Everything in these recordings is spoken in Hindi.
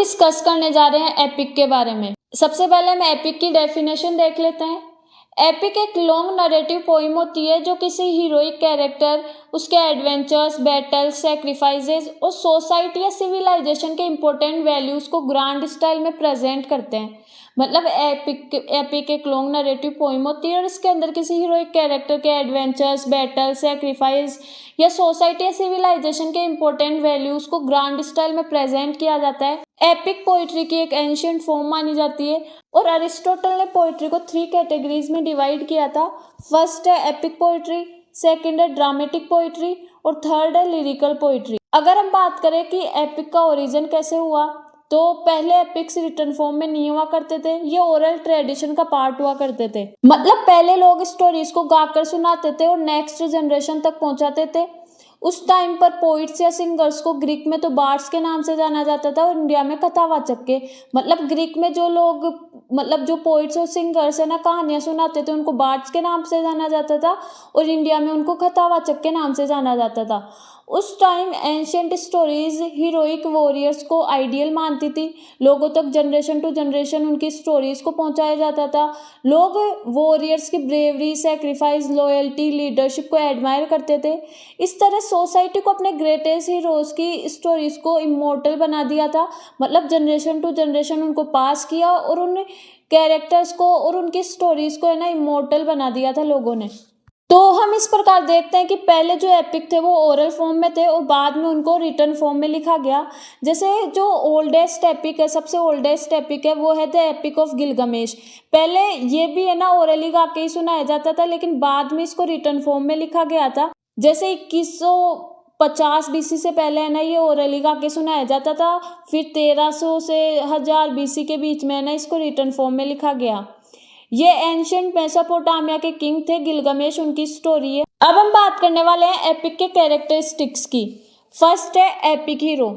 डिस्कस करने जा रहे हैं एपिक के बारे में। सबसे पहले हम एपिक की डेफिनेशन देख लेते हैं। एपिक एक लॉन्ग नरेटिव पोइम होती है जो किसी हीरोइक कैरेक्टर, उसके एडवेंचर्स, बैटल्स, सैक्रिफाइसेस और सोसाइटी या सिविलाइजेशन के इंपॉर्टेंट वैल्यूज को ग्रांड स्टाइल में प्रेजेंट करते हैं। मतलब एपिक एक लॉन्ग नरेटिव पोइम होती है और इसके अंदर किसी हीरोइक कैरेक्टर के एडवेंचर्स, बैटल, सैक्रिफाइस या सोसाइटी या सिविलाइजेशन के इंपॉर्टेंट वैल्यूज को ग्रांड स्टाइल में प्रेजेंट किया जाता है। एपिक पोइट्री की एक एंशिएंट फॉर्म मानी जाती है और अरिस्टोटल ने पोइट्री को 3 कैटेगरीज में डिवाइड किया था। फर्स्ट है एपिक पोइट्री, सेकंड है ड्रामेटिक पोइट्री और थर्ड है लिरिकल पोइट्री। अगर हम बात करें कि एपिक का ओरिजिन कैसे हुआ, तो पहले एपिक्स रिटन फॉर्म में नहीं हुआ करते थे, ये ओरल ट्रेडिशन का पार्ट हुआ करते थे। मतलब पहले लोग स्टोरीज को गाकर सुनाते थे और नेक्स्ट जनरेशन तक पहुंचाते थे। उस टाइम पर पोइट्स या सिंगर्स को ग्रीक में तो बार्ड्स के नाम से जाना जाता था और इंडिया में कथावाचक के। मतलब ग्रीक में जो लोग, मतलब जो पोइट्स और सिंगर्स है ना, कहानियां सुनाते थे, उनको बार्ड्स के नाम से जाना जाता था और इंडिया में उनको कथावाचक के नाम से जाना जाता था। उस time ancient stories heroic warriors को आइडियल मानती थी। लोगों तक जनरेशन टू जनरेशन उनकी स्टोरीज को पहुंचाया जाता था। लोग वॉरियर्स की ब्रेवरी, सैक्रिफाइस, लॉयल्टी, लीडरशिप को एडमायर करते थे। इस तरह सोसाइटी को अपने ग्रेटेस्ट हीरोज की स्टोरीज को इमोर्टल बना दिया था। मतलब जनरेशन टू जनरेशन उनको पास किया और उन कैरेक्टर्स को और उनकी स्टोरीज को है ना इमोर्टल बना दिया था लोगों ने। तो हम इस प्रकार देखते हैं कि पहले जो एपिक थे वो ओरल फॉर्म में थे और बाद में उनको रिटन फॉर्म में लिखा गया। जैसे जो ओल्डेस्ट एपिक है, सबसे ओल्डेस्ट एपिक है, वो है द एपिक ऑफ गिलगमेश। पहले ये भी है ना ओरली गा के ही सुनाया जाता था, लेकिन बाद में इसको रिटन फॉर्म में लिखा गया था। जैसे 2150 बीसी से पहले है ना ये ओरली गा के सुनाया जाता था, फिर 1300 से 1000 बीसी के बीच में है ना इसको रिटन फॉर्म में लिखा गया। ये एंशिएंट मेसोपोटामिया के किंग थे गिलगमेश, उनकी स्टोरी है। अब हम बात करने वाले हैं एपिक के कैरेक्टरिस्टिक्स की। फर्स्ट है एपिक हीरो।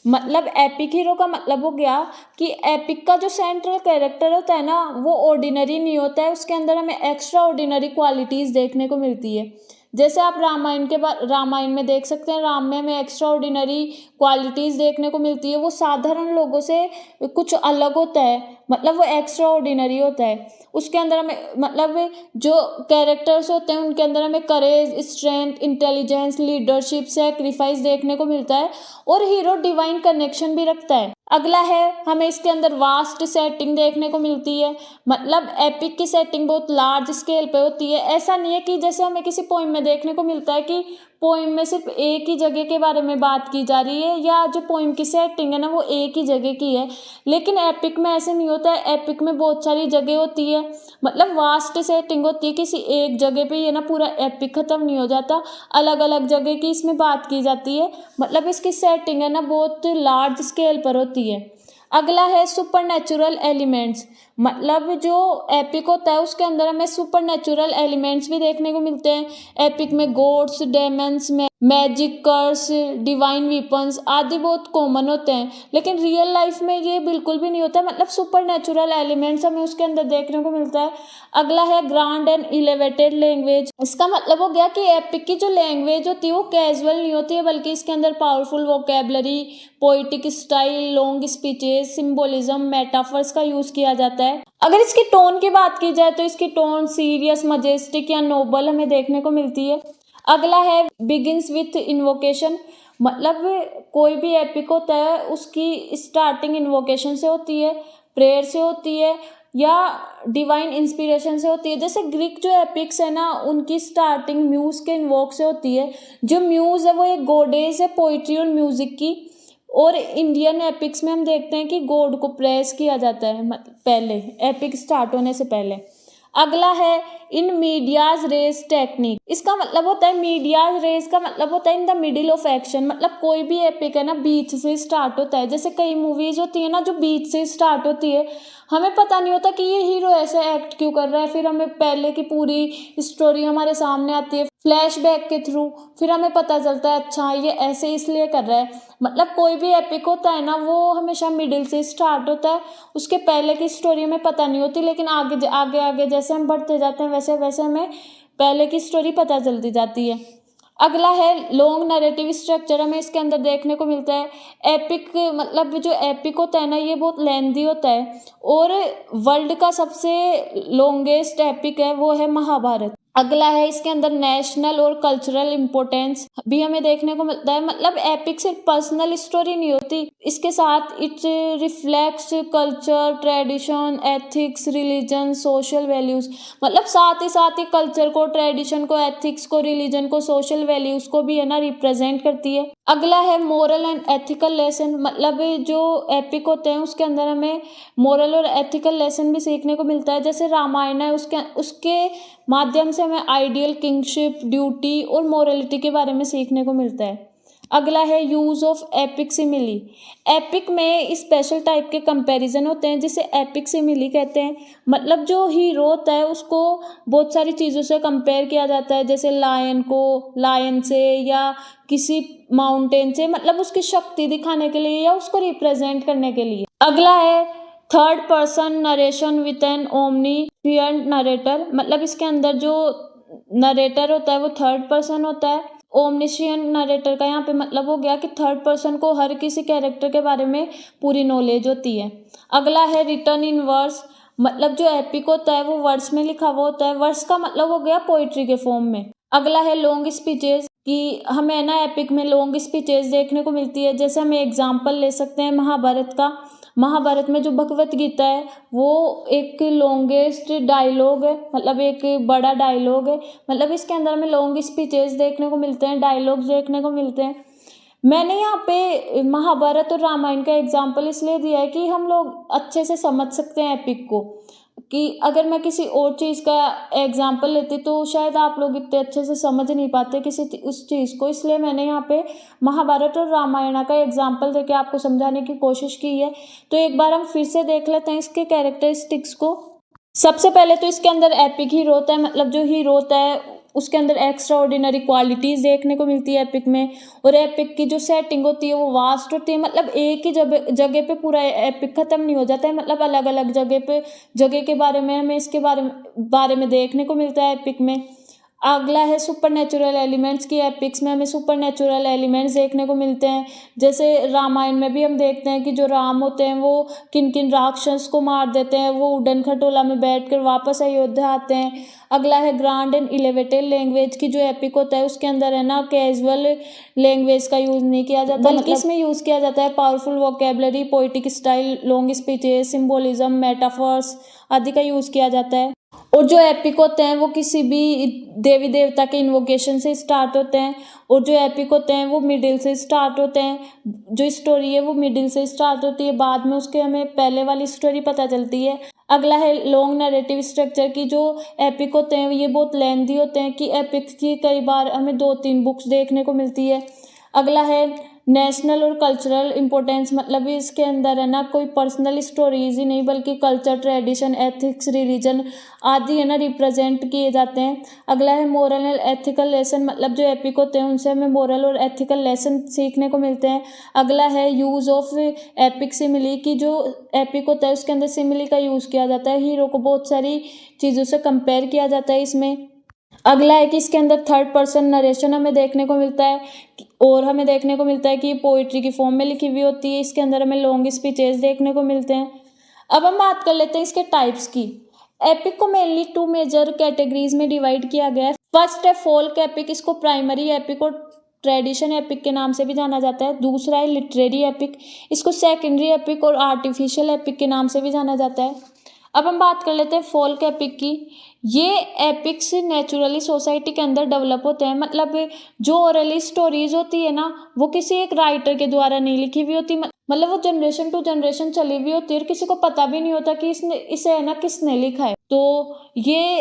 मतलब एपिक हीरो का मतलब हो गया कि एपिक का जो सेंट्रल कैरेक्टर होता है ना, वो ऑर्डिनरी नहीं होता है, उसके अंदर हमें एक्स्ट्रा ऑर्डिनरी क्वालिटीज देखने को मिलती है। जैसे आप रामायण में देख सकते हैं, राम में हमें एक्स्ट्रा ऑर्डिनरी क्वालिटीज देखने को मिलती है। वो साधारण लोगों से कुछ अलग होता है, मतलब वो एक्स्ट्रा ऑर्डिनरी होता है। उसके अंदर हमें मतलब जो कैरेक्टर्स होते हैं उनके अंदर हमें करेज, स्ट्रेंथ, इंटेलिजेंस, लीडरशिप, सैक्रिफाइस देखने को मिलता है और हीरो डिवाइन कनेक्शन भी रखता है। अगला है, हमें इसके अंदर वास्ट सेटिंग देखने को मिलती है। मतलब एपिक की सेटिंग बहुत लार्ज स्केल पे होती है। ऐसा नहीं है कि जैसे हमें किसी पोइम में देखने को मिलता है कि पोइम में सिर्फ एक ही जगह के बारे में बात की जा रही है या जो पोइम की सेटिंग है ना वो एक ही जगह की है, लेकिन एपिक में ऐसे नहीं होता है। एपिक में बहुत सारी जगह होती है, मतलब वास्ट सेटिंग होती है। किसी एक जगह पे ये ना पूरा एपिक खत्म नहीं हो जाता, अलग अलग जगह की इसमें बात की जाती है। मतलब इसकी सेटिंग है ना बहुत लार्ज स्केल पर होती है। अगला है सुपर नेचुरल एलिमेंट्स। मतलब जो एपिक होता है उसके अंदर हमें सुपर नेचुरल एलिमेंट्स भी देखने को मिलते हैं। एपिक में गॉड्स, डेमन्स, मैजिक, कर्स, डिवाइन वीपन्स आदि बहुत कॉमन होते हैं, लेकिन रियल लाइफ में ये बिल्कुल भी नहीं होता। मतलब सुपर नेचुरल एलिमेंट्स हमें उसके अंदर देखने को मिलता है। अगला है ग्रांड एंड इलेवेटेड लैंग्वेज। इसका मतलब हो गया कि एपिक की जो लैंग्वेज होती है वो कैजुअल नहीं होती है, बल्कि इसके अंदर powerful vocabulary, poetic style, long speeches, symbolism, metaphors का यूज किया जाता है। अगर इसकी टोन की बात की जाए तो इसकी टोन सीरियस, मजेस्टिक या नोबल हमें देखने को मिलती है। अगला है बिगिंस विथ इन्वोकेशन। मतलब कोई भी एपिक होता है उसकी स्टार्टिंग इन्वोकेशन से होती है, प्रेयर से होती है या डिवाइन इंस्पिरेशन से होती है। जैसे ग्रीक जो एपिक्स है ना उनकी स्टार्टिंग म्यूज के इन्वोक से होती है। जो म्यूज है वो एक गॉडेस है पोइट्री और म्यूजिक की। और इंडियन एपिक्स में हम देखते हैं कि गॉड को प्रेस किया जाता है पहले एपिक स्टार्ट होने से पहले। अगला है इन मीडियाज रेस टेक्निक। इसका मतलब होता है, मीडियाज रेस का मतलब होता है in the middle of action. मतलब कोई भी एपिक है ना बीच से स्टार्ट होता है। जैसे कई मूवीज होती है ना जो बीच से स्टार्ट होती है, हमें पता नहीं होता कि ये हीरो ऐसे एक्ट क्यों कर रहा है, फिर हमें पहले की पूरी स्टोरी हमारे सामने आती है फ्लैशबैक के थ्रू, फिर हमें पता चलता है अच्छा ये ऐसे इसलिए कर रहा है। मतलब कोई भी एपिक होता है ना वो हमेशा मिडिल से स्टार्ट होता है, उसके पहले की स्टोरी हमें पता नहीं होती, लेकिन आगे आगे आगे जैसे हम बढ़ते जाते हैं वैसे वैसे हमें पहले की स्टोरी पता चलती जाती है। अगला है लॉन्ग नरेटिव स्ट्रक्चर, हमें इसके अंदर देखने को मिलता है एपिक, मतलब जो एपिक होता है ना ये बहुत लेंदी होता है, और वर्ल्ड का सबसे लॉन्गेस्ट एपिक है वो है महाभारत। अगला है इसके अंदर नेशनल और कल्चरल इम्पोर्टेंस भी हमें देखने को मिलता है, मतलब एपिक सिर्फ पर्सनल स्टोरी नहीं होती, इसके साथ it reflects culture, tradition, ethics, religion, social values, मतलब साथ ही कल्चर को, ट्रेडिशन को, एथिक्स को, रिलीजन को, सोशल वैल्यूज को भी है ना रिप्रेजेंट करती है। अगला है मोरल एंड एथिकल लेसन, मतलब जो एपिक होते हैं उसके अंदर हमें मोरल और एथिकल लेसन भी सीखने को मिलता है। जैसे रामायण है उसके माध्यम से हमें आइडियल, किंगशिप, ड्यूटी और मोरलिटी के बारे में सीखने को मिलता है। अगला है use of epic simile, epic में स्पेशल टाइप के कंपैरिजन होते हैं जिसे एपिक सिमिली कहते हैं, मतलब जो हीरो होता है उसको बहुत सारी चीज़ों से कंपेयर किया जाता है, जैसे लायन को लायन से या किसी माउंटेन से, मतलब उसकी शक्ति दिखाने के लिए या उसको रिप्रेजेंट करने के लिए। अगला है third person narration with an omniscient narrator, मतलब इसके अंदर जो नरेटर होता है वो थर्ड पर्सन होता है। ओमनिशिएंट नरेटर का यहाँ पे मतलब हो गया कि थर्ड पर्सन को हर किसी कैरेक्टर के बारे में पूरी नॉलेज होती है। अगला है रिटन इन वर्स, मतलब जो एपिक होता है वो वर्स में लिखा हुआ होता है, वर्स का मतलब हो गया पोइट्री के फॉर्म में। अगला है लॉन्ग स्पीचेस, कि हमें ना एपिक में लॉन्ग स्पीचेस देखने को मिलती है, जैसे हमें एग्जाम्पल ले सकते हैं महाभारत का। महाभारत में जो भगवत गीता है वो एक लॉन्गेस्ट डायलॉग है, मतलब एक बड़ा डायलॉग है, मतलब इसके अंदर हमें लॉन्ग स्पीचेस देखने को मिलते हैं, डायलॉग्स देखने को मिलते हैं। मैंने यहाँ पे महाभारत और रामायण का एग्जाम्पल इसलिए दिया है कि हम लोग अच्छे से समझ सकते हैं एपिक को, कि अगर मैं किसी और चीज़ का एग्जाम्पल लेती तो शायद आप लोग इतने अच्छे से समझ नहीं पाते किसी उस चीज़ को, इसलिए मैंने यहाँ पे महाभारत और रामायण का एग्जाम्पल देके आपको समझाने की कोशिश की है। तो एक बार हम फिर से देख लेते हैं इसके कैरेक्टरिस्टिक्स को। सबसे पहले तो इसके अंदर एपिक हीरो होता है, मतलब जो हीरो होता है उसके अंदर एक्स्ट्रा ऑर्डिनरी क्वालिटीज़ देखने को मिलती है एपिक में, और एपिक की जो सेटिंग होती है वो वास्ट होती है, मतलब एक ही जगह पे पूरा एपिक खत्म नहीं हो जाता है, मतलब अलग अलग जगह के बारे में हमें इसके बारे में देखने को मिलता है एपिक में। अगला है सुपर नेचुरल एलिमेंट्स की, एपिक्स में हमें सुपर नेचुरल एलिमेंट्स देखने को मिलते हैं, जैसे रामायण में भी हम देखते हैं कि जो राम होते हैं वो किन किन राक्षस को मार देते हैं, वो उड़न खटोला में बैठकर वापस अयोध्या आते हैं। अगला है ग्रांड एंड इलेवेटेड लैंग्वेज की, जो एपिक होता है उसके अंदर है ना कैजुअल लैंग्वेज का यूज़ नहीं किया जाता, बल्कि इसमें यूज़ किया जाता है powerful vocabulary, poetic style, long speeches, symbolism, metaphors आदि का यूज़ किया जाता है। और जो एपिक होते हैं वो किसी भी देवी देवता के इन्वोकेशन से स्टार्ट होते हैं, और जो एपिक होते हैं वो मिडिल से स्टार्ट होते हैं, जो स्टोरी है वो मिडिल से स्टार्ट होती है, बाद में उसके हमें पहले वाली स्टोरी पता चलती है। अगला है लॉन्ग नैरेटिव स्ट्रक्चर की, जो एपिक होते हैं ये बहुत लेंथी होते हैं, कि एपिक की कई बार हमें 2-3 बुक्स देखने को मिलती है। अगला है नेशनल और कल्चरल इम्पोर्टेंस, मतलब इसके अंदर है ना कोई पर्सनल स्टोरीज ही नहीं बल्कि कल्चर, ट्रेडिशन, एथिक्स, रिलीजन आदि है ना रिप्रेजेंट किए जाते हैं। अगला है मोरल एंड एथिकल लेसन, मतलब जो एपिक होते हैं उनसे हमें मोरल और एथिकल लेसन सीखने को मिलते हैं। अगला है यूज़ ऑफ एपिक सिमिली, की जो एपिक होता है उसके अंदर सिमिली का यूज़ किया जाता है, हीरो को बहुत सारी चीज़ों से कंपेयर किया जाता है इसमें। अगला है कि इसके अंदर थर्ड पर्सन नरेशन हमें देखने को मिलता है, और हमें देखने को मिलता है कि पोइट्री की फॉर्म में लिखी हुई होती है, इसके अंदर हमें लॉन्ग स्पीचेस देखने को मिलते हैं। अब हम बात कर लेते हैं इसके टाइप्स की। एपिक को मेनली 2 मेजर कैटेगरीज में डिवाइड किया गया है। फर्स्ट है फोल्क एपिक, इसको प्राइमरी एपिक और ट्रेडिशन एपिक के नाम से भी जाना जाता है। दूसरा है लिटरेरी एपिक, इसको सेकेंडरी एपिक और आर्टिफिशियल एपिक के नाम से भी जाना जाता है। अब हम बात कर लेते हैं फोल्क एपिक की। ये एपिक्स नेचुरली सोसाइटी के अंदर डेवलप होते हैं, मतलब जो ओरली स्टोरीज होती है ना वो किसी एक राइटर के द्वारा नहीं लिखी हुई होती, मतलब वो जनरेशन टू जनरेशन चली हुई होती है और किसी को पता भी नहीं होता कि इसे है ना किसने लिखा है। तो ये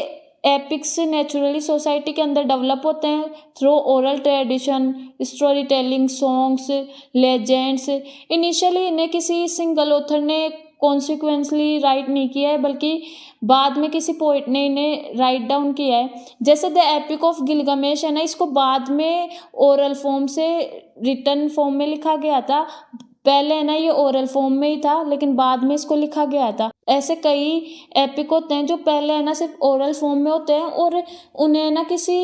एपिक्स नेचुरली सोसाइटी के अंदर डेवलप होते हैं through oral tradition, story telling, songs, legends. Initially इन्हें किसी सिंगल ऑथर ने कॉन्सिक्वेंसली राइट नहीं किया है, बल्कि बाद में किसी पोइट ने इन्हें राइट डाउन किया है। जैसे द एपिक ऑफ गिलगमेश है ना, इसको बाद में ओरल फॉर्म से रिटन फॉर्म में लिखा गया था। पहले है ना ये ओरल फॉर्म में ही था, लेकिन बाद में इसको लिखा गया था। ऐसे कई एपिक होते हैं जो पहले है ना सिर्फ ओरल फॉर्म में होते हैं और उन्हें ना किसी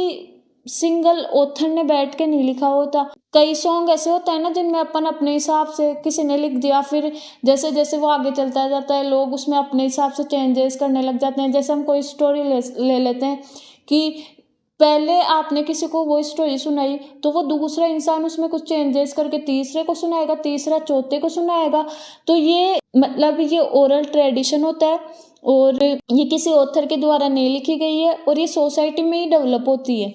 सिंगल ऑथर ने बैठ के नहीं लिखा होता। कई सॉन्ग ऐसे होता है ना जिनमें अपन अपने हिसाब से किसी ने लिख दिया, फिर जैसे जैसे वो आगे चलता जाता है लोग उसमें अपने हिसाब से चेंजेस करने लग जाते हैं। जैसे हम कोई स्टोरी ले लेते हैं कि पहले आपने किसी को वो स्टोरी सुनाई तो वो दूसरा इंसान उसमें कुछ चेंजेस करके तीसरे को सुनाएगा, तीसरा चौथे को सुनाएगा। तो ये मतलब ये ओरल ट्रेडिशन होता है और ये किसी ऑथर के द्वारा नहीं लिखी गई है और ये सोसाइटी में ही डेवलप होती है।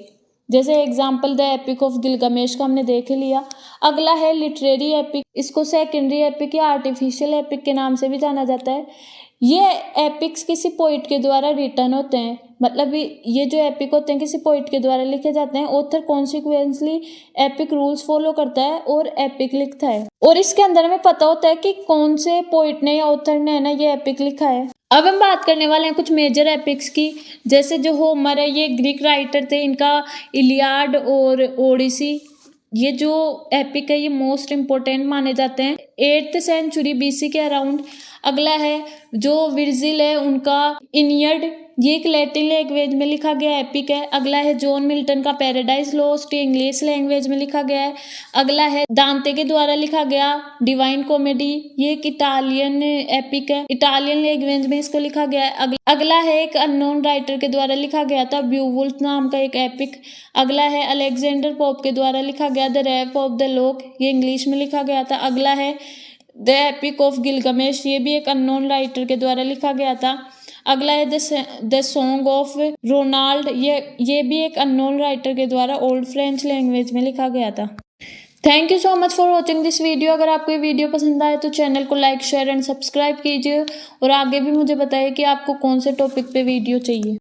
जैसे example the epic of Gilgamesh का हमने देख लिया। अगला है लिटरेरी एपिक। इसको सेकेंडरी एपिक या आर्टिफिशियल एपिक के नाम से भी जाना जाता है। ये एपिक्स किसी पोइट के द्वारा रिटर्न होते हैं, मतलब ये जो एपिक होते हैं किसी पोइट के द्वारा लिखे जाते हैं। ऑथर कॉन्सिक्वेंसली एपिक रूल्स फॉलो करता है और एपिक लिखता है और इसके अंदर हमें पता होता है कि कौन से पोइट ने या ऑथर ने ना ये एपिक लिखा है। अब हम बात करने वाले हैं कुछ मेजर एपिक्स की। जैसे जो होमर है ये ग्रीक राइटर थे, इनका इलियाड और ओडिसी ये जो एपिक है ये मोस्ट इम्पोर्टेंट माने जाते हैं 8th सेंचुरी BC के अराउंड। अगला है जो विर्जिल है उनका इनियड, ये एक लैटिन लैंग्वेज में लिखा गया एपिक है। अगला है जॉन मिल्टन का पैराडाइज लॉस्ट, इंग्लिश लैंग्वेज में लिखा गया है। अगला है दांते के द्वारा लिखा गया डिवाइन कॉमेडी, ये एक इटालियन एपिक है, इटालियन लैंग्वेज में इसको लिखा गया है। अगला है एक अननोन राइटर के द्वारा लिखा गया था ब्यूवुल्फ नाम का एक एपिक। अगला है अलेक्जेंडर पोप के द्वारा लिखा गया the rape of the lock, ये इंग्लिश में लिखा गया था। अगला है द एपिक ऑफ गिलगामेश, ये भी एक अननोन राइटर के द्वारा लिखा गया था। अगला है द सॉन्ग ऑफ रोनाल्ड, ये भी एक अननोन राइटर के द्वारा ओल्ड फ्रेंच लैंग्वेज में लिखा गया था। Thank you so much for watching this video. अगर आपको ये वीडियो पसंद आए तो चैनल को लाइक शेयर एंड सब्सक्राइब कीजिए और आगे भी मुझे बताइए कि आपको कौन से टॉपिक पे वीडियो चाहिए।